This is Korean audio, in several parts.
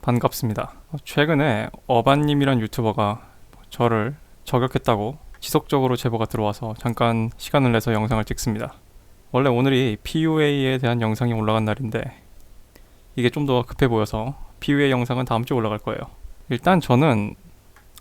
반갑습니다. 최근에 어반님이란 유튜버가 저를 저격했다고 지속적으로 제보가 들어와서 잠깐 시간을 내서 영상을 찍습니다. 원래 오늘이 PUA에 대한 영상이 올라간 날인데 이게 좀 더 급해 보여서 PUA 영상은 다음 주에 올라갈 거예요. 일단 저는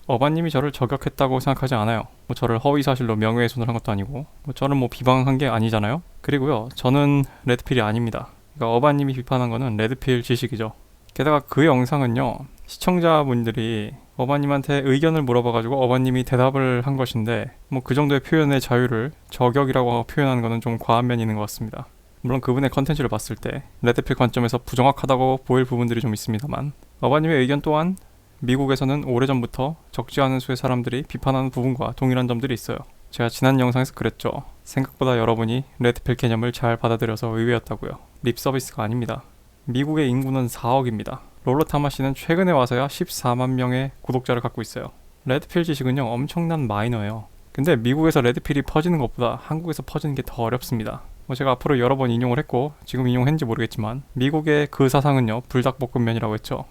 어반님이 저를 저격했다고 생각하지 않아요. 저를 허위사실로 명예훼손을 한 것도 아니고 저를 비방한 게 아니잖아요. 그리고요, 저는 레드필이 아닙니다. 그러니까 어반님이 비판한 거는 레드필 지식이죠. 게다가 그 영상은요, 시청자분들이 어바님한테 의견을 물어봐가지고 어바님이 대답을 한 것인데 그 정도의 표현의 자유를 저격이라고 표현하는 거는 좀 과한 면이 있는 것 같습니다. 물론 그분의 컨텐츠를 봤을 때 레드필 관점에서 부정확하다고 보일 부분들이 좀 있습니다만, 어바님의 의견 또한 미국에서는 오래전부터 적지 않은 수의 사람들이 비판하는 부분과 동일한 점들이 있어요. 제가 지난 영상에서 그랬죠. 생각보다 여러분이 레드필 개념을 잘 받아들여서 의외였다고요. 립 서비스가 아닙니다. 미국의 인구는 4억입니다. 롤러타마 씨는 최근에 와서야 14만 명의 구독자를 갖고 있어요. 레드필 지식은요, 엄청난 마이너예요. 근데 미국에서 레드필이 퍼지는 것보다 한국에서 퍼지는 게 더 어렵습니다. 제가 앞으로 여러 번 인용을 했고 지금 인용했는지 모르겠지만, 미국의 그 사상은요, 불닭볶음면이라고 했죠.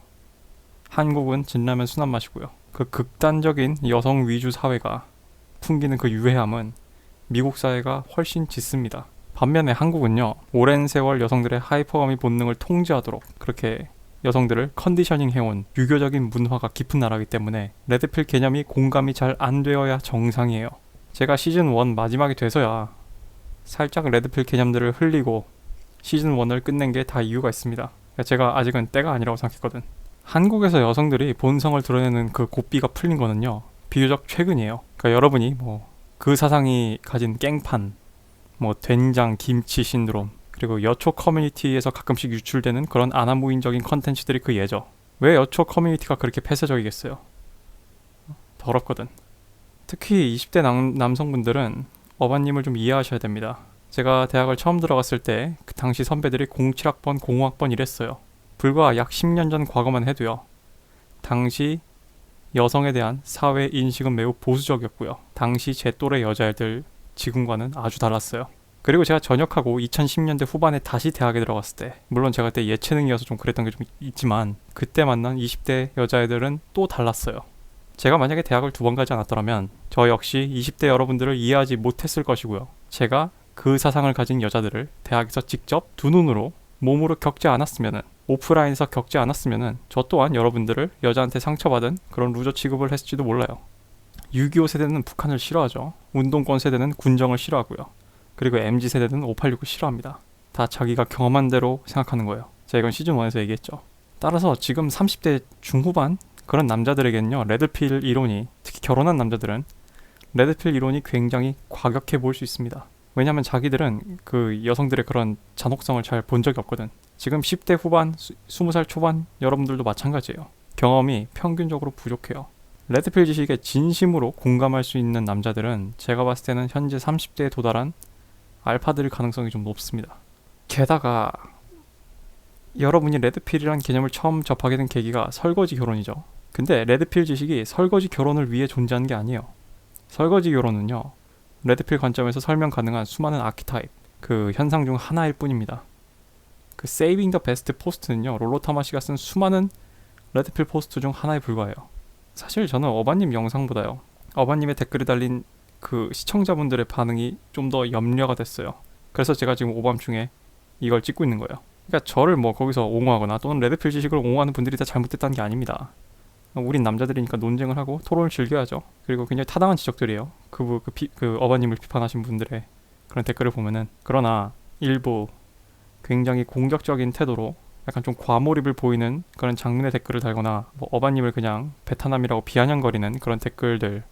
한국은 진라면 순한 맛이고요. 그 극단적인 여성 위주 사회가 풍기는 그 유해함은 미국 사회가 훨씬 짙습니다. 반면에 한국은요, 오랜 세월 여성들의 하이퍼가미 본능을 통제하도록 그렇게 여성들을 컨디셔닝 해온 유교적인 문화가 깊은 나라이기 때문에 레드필 개념이 공감이 잘 안 되어야 정상이에요. 제가 시즌 1 마지막이 돼서야 살짝 레드필 개념들을 흘리고 시즌 1을 끝낸 게 다 이유가 있습니다. 제가 아직은 때가 아니라고 생각했거든. 한국에서 여성들이 본성을 드러내는 그 고삐가 풀린 거는요, 비교적 최근이에요. 그러니까 여러분이 그 사상이 가진 깽판, 된장, 김치 신드롬, 그리고 여초 커뮤니티에서 가끔씩 유출되는 그런 아나무인적인 컨텐츠들이 그 예죠. 왜 여초 커뮤니티가 그렇게 폐쇄적이겠어요? 더럽거든. 특히 20대 남성분들은 어반님을 좀 이해하셔야 됩니다. 제가 대학을 처음 들어갔을 때 그 당시 선배들이 07학번, 05학번 이랬어요. 불과 약 10년 전 과거만 해도요, 당시 여성에 대한 사회 인식은 매우 보수적이었고요. 당시 제 또래 여자애들 지금과는 아주 달랐어요. 그리고 제가 전역하고 2010년대 후반에 다시 대학에 들어갔을 때, 물론 제가 그때 예체능이어서 좀 그랬던 게 좀 있지만, 그때 만난 20대 여자애들은 또 달랐어요. 제가 만약에 대학을 2번 가지 않았더라면 저 역시 20대 여러분들을 이해하지 못했을 것이고요. 제가 그 사상을 가진 여자들을 대학에서 직접 두 눈으로 몸으로 겪지 않았으면은, 오프라인에서 겪지 않았으면은 저 또한 여러분들을 여자한테 상처받은 그런 루저 취급을 했을지도 몰라요. 6.25 세대는 북한을 싫어하죠. 운동권 세대는 군정을 싫어하고요. 그리고 MZ세대는 586을 싫어합니다. 다 자기가 경험한 대로 생각하는 거예요. 제가 이건 시즌 1에서 얘기했죠. 따라서 지금 30대 중후반 그런 남자들에게는요, 레드필 이론이, 특히 결혼한 남자들은 레드필 이론이 굉장히 과격해 보일 수 있습니다. 왜냐면 자기들은 그 여성들의 그런 잔혹성을 잘 본 적이 없거든. 지금 10대 후반, 20살 초반 여러분들도 마찬가지예요. 경험이 평균적으로 부족해요. 레드필 지식에 진심으로 공감할 수 있는 남자들은 제가 봤을 때는 현재 30대에 도달한 알파들일 가능성이 좀 높습니다. 게다가 여러분이 레드필이란 개념을 처음 접하게 된 계기가 설거지 결혼이죠. 근데 레드필 지식이 설거지 결혼을 위해 존재하는 게 아니에요. 설거지 결혼은요, 레드필 관점에서 설명 가능한 수많은 아키타입, 그 현상 중 하나일 뿐입니다. 그 세이빙 더 베스트 포스트는요, 롤로타마 씨가 쓴 수많은 레드필 포스트 중 하나에 불과해요. 사실 저는 어바님 영상보다요, 어바님의 댓글에 달린 그 시청자분들의 반응이 좀 더 염려가 됐어요. 그래서 제가 지금 오밤중에 이걸 찍고 있는 거예요. 그러니까 저를 거기서 옹호하거나 또는 레드필 지식을 옹호하는 분들이 다 잘못됐다는 게 아닙니다. 우린 남자들이니까 논쟁을 하고 토론을 즐겨야죠. 그리고 굉장히 타당한 지적들이에요. 그 어바님을 비판하신 분들의 그런 댓글을 보면은. 그러나 일부 굉장히 공격적인 태도로 약간 좀 과몰입을 보이는 그런 장문의 댓글을 달거나 어바님을 그냥 베타남이라고 비아냥거리는 그런 댓글들,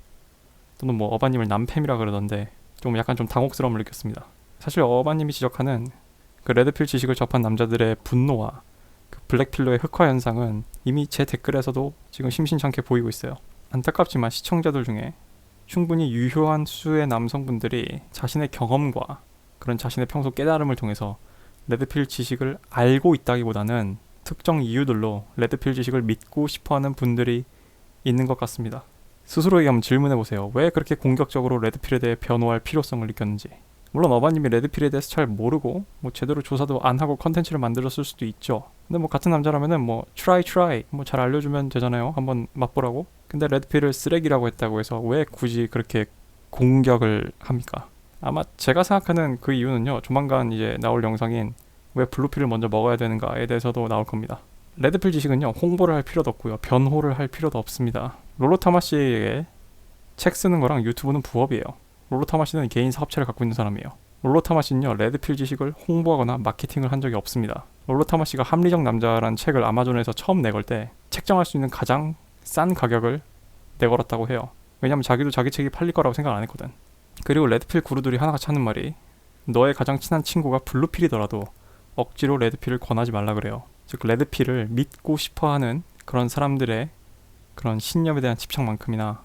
또는 어바님을 남팸이라 그러던데 좀 약간 좀 당혹스러움을 느꼈습니다. 사실 어바님이 지적하는 그 레드필 지식을 접한 남자들의 분노와 그 블랙필러의 흑화 현상은 이미 제 댓글에서도 지금 심심찮게 보이고 있어요. 안타깝지만 시청자들 중에 충분히 유효한 수의 남성분들이 자신의 경험과 그런 자신의 평소 깨달음을 통해서 레드필 지식을 알고 있다기보다는 특정 이유들로 레드필 지식을 믿고 싶어하는 분들이 있는 것 같습니다. 스스로에게 한번 질문해보세요. 왜 그렇게 공격적으로 레드필에 대해 변호할 필요성을 느꼈는지. 물론 어바님이 레드필에 대해서 잘 모르고 뭐 제대로 조사도 안 하고 컨텐츠를 만들었을 수도 있죠. 근데 뭐 같은 남자라면은 뭐 try 뭐 잘 알려주면 되잖아요. 한번 맛보라고. 근데 레드필을 쓰레기라고 했다고 해서 왜 굳이 그렇게 공격을 합니까? 아마 제가 생각하는 그 이유는요, 조만간 이제 나올 영상인 왜 블루필을 먼저 먹어야 되는가에 대해서도 나올 겁니다. 레드필 지식은요, 홍보를 할 필요도 없고요, 변호를 할 필요도 없습니다. 롤로타마 씨에게 책 쓰는 거랑 유튜브는 부업이에요. 롤로타마 씨는 개인 사업체를 갖고 있는 사람이에요. 롤로타마 씨는요, 레드필 지식을 홍보하거나 마케팅을 한 적이 없습니다. 롤로타마 씨가 합리적 남자라는 책을 아마존에서 처음 내걸 때 책정할 수 있는 가장 싼 가격을 내걸었다고 해요. 왜냐면 자기도 자기 책이 팔릴 거라고 생각 안 했거든. 그리고 레드필 구루들이 하나같이 하는 말이, 너의 가장 친한 친구가 블루필이더라도 억지로 레드필을 권하지 말라 그래요. 즉 레드필을 믿고 싶어하는 그런 사람들의 그런 신념에 대한 집착만큼이나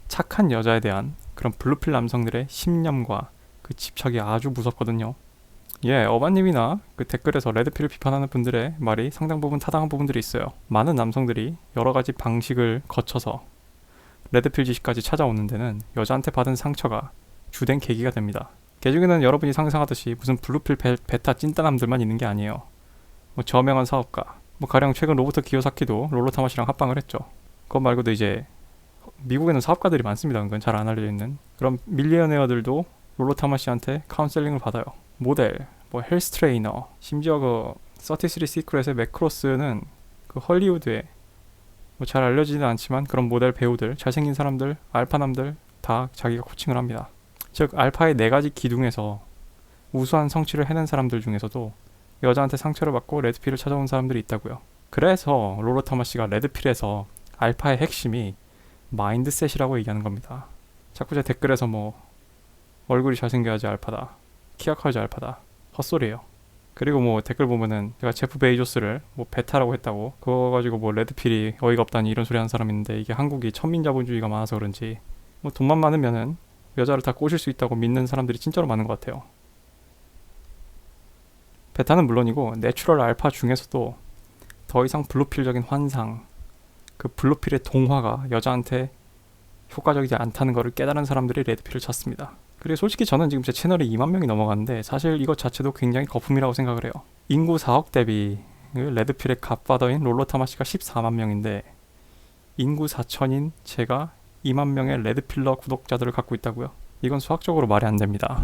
착한 여자에 대한 그런 블루필 남성들의 신념과 그 집착이 아주 무섭거든요. 예, 어바님이나 그 댓글에서 레드필을 비판하는 분들의 말이 상당 부분 타당한 부분들이 있어요. 많은 남성들이 여러 가지 방식을 거쳐서 레드필 지식까지 찾아오는 데는 여자한테 받은 상처가 주된 계기가 됩니다. 그 중에는 여러분이 상상하듯이 무슨 블루필 베타 찐따남들만 있는 게 아니에요. 뭐 저명한 사업가, 뭐 가령 최근 로버트 기요사키도 롤로타마 씨랑 합방을 했죠. 그것 말고도 이제 미국에는 사업가들이 많습니다. 그건 잘 안 알려져 있는 그런 밀리어네어들도 롤로타마 씨한테 카운셀링을 받아요. 모델, 뭐 헬스 트레이너, 심지어 그 33 시크릿의 맥크로스는 그 헐리우드에 뭐 잘 알려지지는 않지만 그런 모델 배우들, 잘생긴 사람들, 알파남들 다 자기가 코칭을 합니다. 즉 알파의 4가지 기둥에서 우수한 성취를 해낸 사람들 중에서도 여자한테 상처를 받고 레드필을 찾아온 사람들이 있다고요. 그래서 롤로타마 씨가 레드필에서 알파의 핵심이 마인드셋이라고 얘기하는 겁니다. 자꾸 제 댓글에서 뭐 얼굴이 잘생겨야지 알파다, 키가 커야지 알파다, 헛소리예요. 그리고 뭐 댓글 보면은 제가 제프 베이조스를 뭐 베타라고 했다고, 그거 가지고 뭐 레드필이 어이가 없다니 이런 소리 하는 사람이 있는데, 이게 한국이 천민자본주의가 많아서 그런지 뭐 돈만 많으면은 여자를 다 꼬실 수 있다고 믿는 사람들이 진짜로 많은 것 같아요. 베타는 물론이고 내추럴 알파 중에서도 더 이상 블루필적인 환상, 그 블루필의 동화가 여자한테 효과적이지 않다는 것을 깨달은 사람들이 레드필을 찾습니다. 그리고 솔직히 저는 지금 제 채널이 2만 명이 넘어갔는데 사실 이것 자체도 굉장히 거품이라고 생각을 해요. 인구 4억 대비 레드필의 갓파더인 롤로타마 씨가 14만 명인데 인구 4천인 제가 2만 명의 레드필러 구독자들을 갖고 있다고요? 이건 수학적으로 말이 안 됩니다.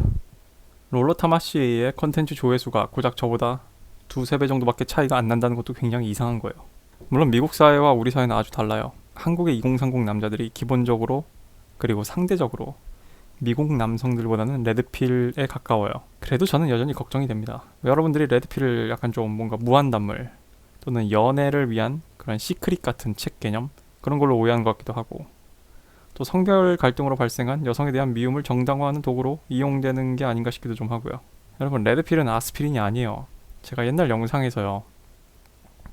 롤로타마 씨의 컨텐츠 조회수가 고작 저보다 2-3배 정도밖에 차이가 안 난다는 것도 굉장히 이상한 거예요. 물론 미국 사회와 우리 사회는 아주 달라요. 한국의 2030 남자들이 기본적으로 그리고 상대적으로 미국 남성들보다는 레드필에 가까워요. 그래도 저는 여전히 걱정이 됩니다. 여러분들이 레드필을 약간 좀 뭔가 무한단물 또는 연애를 위한 그런 시크릿 같은 책 개념, 그런 걸로 오해하는 것 같기도 하고, 또 성별 갈등으로 발생한 여성에 대한 미움을 정당화하는 도구로 이용되는 게 아닌가 싶기도 좀 하고요. 여러분, 레드필은 아스피린이 아니에요. 제가 옛날 영상에서요,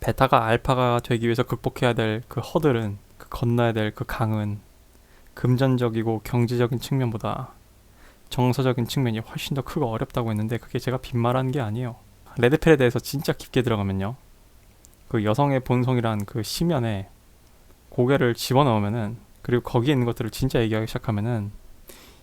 베타가 알파가 되기 위해서 극복해야 될 그 허들은, 그 건너야 될 그 강은 금전적이고 경제적인 측면보다 정서적인 측면이 훨씬 더 크고 어렵다고 했는데, 그게 제가 빈말한 게 아니에요. 레드필에 대해서 진짜 깊게 들어가면요, 그 여성의 본성이란 그 심연에 고개를 집어넣으면은, 그리고 거기에 있는 것들을 진짜 얘기하기 시작하면은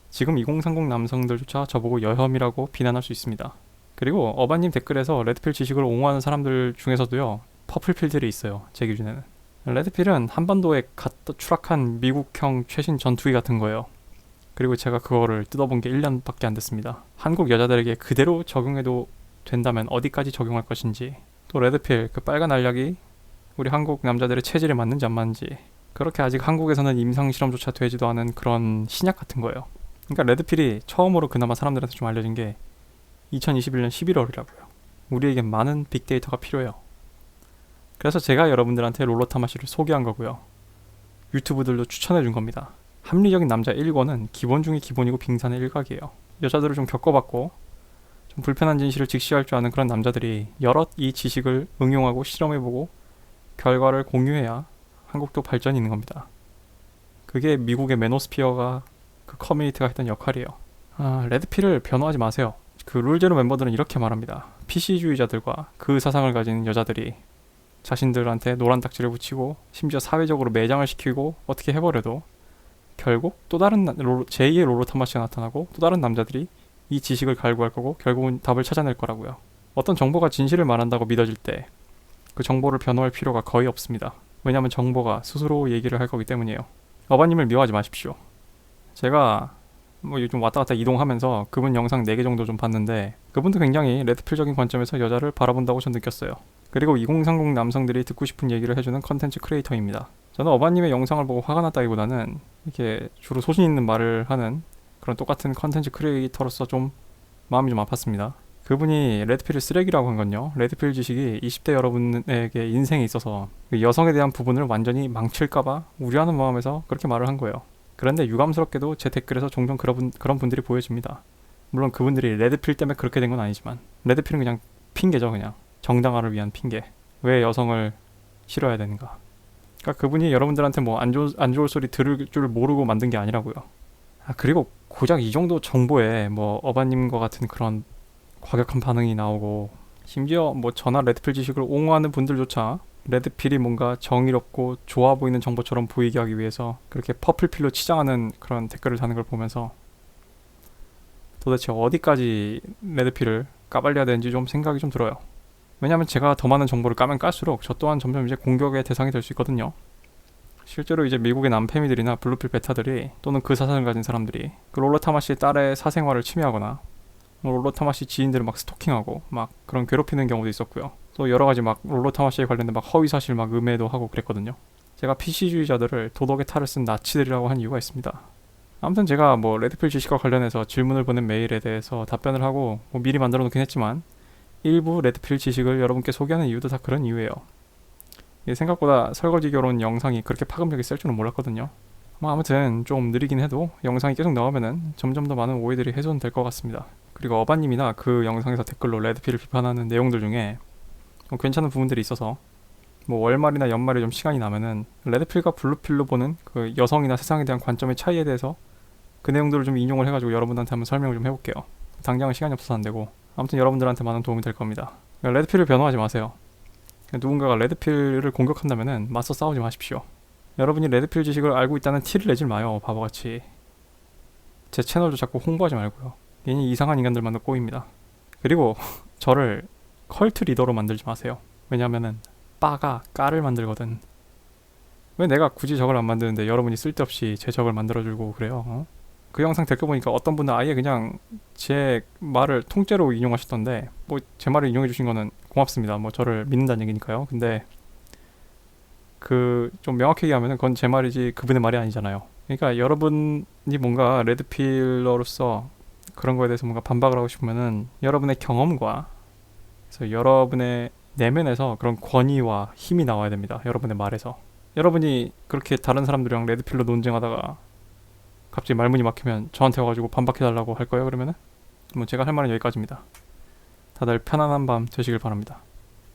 지금 2030 남성들조차 저보고 여혐이라고 비난할 수 있습니다. 그리고 어바님 댓글에서 레드필 지식을 옹호하는 사람들 중에서도요, 퍼플필들이 있어요. 제 기준에는 레드필은 한반도에 추락한 미국형 최신 전투기 같은 거예요. 그리고 제가 그거를 뜯어본 게 1년밖에 안 됐습니다. 한국 여자들에게 그대로 적용해도 된다면 어디까지 적용할 것인지, 또 레드필 그 빨간 알약이 우리 한국 남자들의 체질에 맞는지 안 맞는지, 그렇게 아직 한국에서는 임상실험조차 되지도 않은 그런 신약 같은 거예요. 그러니까 레드필이 처음으로 그나마 사람들한테 좀 알려진 게 2021년 11월이라고요. 우리에겐 많은 빅데이터가 필요해요. 그래서 제가 여러분들한테 롤러타마씨를 소개한 거고요. 유튜브들도 추천해 준 겁니다. 합리적인 남자 1권은 기본 중에 기본이고 빙산의 일각이에요. 여자들을 좀 겪어봤고 좀 불편한 진실을 직시할 줄 아는 그런 남자들이 여럿 이 지식을 응용하고 실험해보고 결과를 공유해야 한국도 발전이 있는 겁니다. 그게 미국의 매노스피어가 그 커뮤니티가 했던 역할이에요. 레드필을 변호하지 마세요. 그 룰제로 멤버들은 이렇게 말합니다. PC주의자들과 그 사상을 가진 여자들이 자신들한테 노란 딱지를 붙이고 심지어 사회적으로 매장을 시키고 어떻게 해버려도 결국 또 다른 제2의 롤로타마씨가 나타나고 또 다른 남자들이 이 지식을 갈구할 거고 결국은 답을 찾아낼 거라고요. 어떤 정보가 진실을 말한다고 믿어질 때 그 정보를 변호할 필요가 거의 없습니다. 왜냐하면 정보가 스스로 얘기를 할 거기 때문이에요. 어바님을 미워하지 마십시오. 제가 뭐 요즘 왔다 갔다 이동하면서 그분 영상 4개 정도 좀 봤는데 그분도 굉장히 레드필적인 관점에서 여자를 바라본다고 전 느꼈어요. 그리고 2030 남성들이 듣고 싶은 얘기를 해주는 컨텐츠 크리에이터입니다. 저는 어바님의 영상을 보고 화가 났다기보다는 이렇게 주로 소신 있는 말을 하는 그런 똑같은 컨텐츠 크리에이터로서 좀 마음이 좀 아팠습니다. 그분이 레드필을 쓰레기라고 한 건요, 레드필 지식이 20대 여러분에게 인생에 있어서 그 여성에 대한 부분을 완전히 망칠까봐 우려하는 마음에서 그렇게 말을 한 거예요. 그런데 유감스럽게도 제 댓글에서 종종 그런 분들이 보여집니다. 물론 그분들이 레드필 때문에 그렇게 된 건 아니지만 레드필은 그냥 핑계죠. 그냥 정당화를 위한 핑계. 왜 여성을 싫어해야 되는가. 그러니까 그분이 여러분들한테 뭐 안 좋을 소리 들을 줄 모르고 만든 게 아니라고요. 그리고 고작 이 정도 정보에 뭐 어바님과 같은 그런 과격한 반응이 나오고, 심지어 뭐 저나 레드필 지식을 옹호하는 분들조차 레드필이 뭔가 정의롭고 좋아 보이는 정보처럼 보이게 하기 위해서 그렇게 퍼플필로 치장하는 그런 댓글을 다는 걸 보면서 도대체 어디까지 레드필을 까발려야 되는지 좀 생각이 좀 들어요. 왜냐하면 제가 더 많은 정보를 까면 깔수록 저 또한 점점 이제 공격의 대상이 될 수 있거든요. 실제로 이제 미국의 남패미들이나 블루필 베타들이 또는 그 사상을 가진 사람들이 그 롤러타마시의 딸의 사생활을 침해하거나 롤러타마시 지인들을 막 스토킹하고 막 그런 괴롭히는 경우도 있었고요. 또 여러 가지 막 롤러타마시에 관련된 막 허위 사실 막 음해도 하고 그랬거든요. 제가 PC주의자들을 도덕의 탈을 쓴 나치들이라고 한 이유가 있습니다. 아무튼 제가 뭐 레드필 지식과 관련해서 질문을 보낸 메일에 대해서 답변을 하고 뭐 미리 만들어 놓긴 했지만 일부 레드필 지식을 여러분께 소개하는 이유도 다 그런 이유예요. 생각보다 설거지 결혼 영상이 그렇게 파급력이 셀 줄은 몰랐거든요. 뭐 아무튼 좀 느리긴 해도 영상이 계속 나오면은 점점 더 많은 오해들이 해소될 것 같습니다. 그리고 어바님이나 그 영상에서 댓글로 레드필을 비판하는 내용들 중에 좀 괜찮은 부분들이 있어서 뭐 월말이나 연말에 좀 시간이 나면은 레드필과 블루필로 보는 그 여성이나 세상에 대한 관점의 차이에 대해서 그 내용들을 좀 인용을 해가지고 여러분들한테 한번 설명을 좀 해볼게요. 당장은 시간이 없어서 안 되고 아무튼 여러분들한테 많은 도움이 될 겁니다. 그러니까 레드필을 변호하지 마세요. 누군가가 레드필을 공격한다면은 맞서 싸우지 마십시오. 여러분이 레드필 지식을 알고 있다는 티를 내질 마요. 바보같이. 제 채널도 자꾸 홍보하지 말고요. 괜히 이상한 인간들만 꼬입니다. 그리고 저를 컬트 리더로 만들지 마세요. 왜냐면은 빠가 까를 만들거든. 왜 내가 굳이 적을 안 만드는데 여러분이 쓸데없이 제 적을 만들어주고 그래요. 그 영상 댓글 보니까 어떤 분은 아예 그냥 제 말을 통째로 인용하셨던데 뭐 제 말을 인용해 주신 거는 고맙습니다. 뭐 저를 믿는다는 얘기니까요. 근데 그 좀 명확하게 얘기하면은 그건 제 말이지 그분의 말이 아니잖아요. 그러니까 여러분이 뭔가 레드필러로서 그런 거에 대해서 뭔가 반박을 하고 싶으면은 여러분의 경험과 그래서 여러분의 내면에서 그런 권위와 힘이 나와야 됩니다. 여러분의 말에서. 여러분이 그렇게 다른 사람들이랑 레드필러 논쟁하다가 갑자기 말문이 막히면 저한테 와가지고 반박해달라고 할 거예요. 그러면은 뭐 제가 할 말은 여기까지입니다. 다들 편안한 밤 되시길 바랍니다.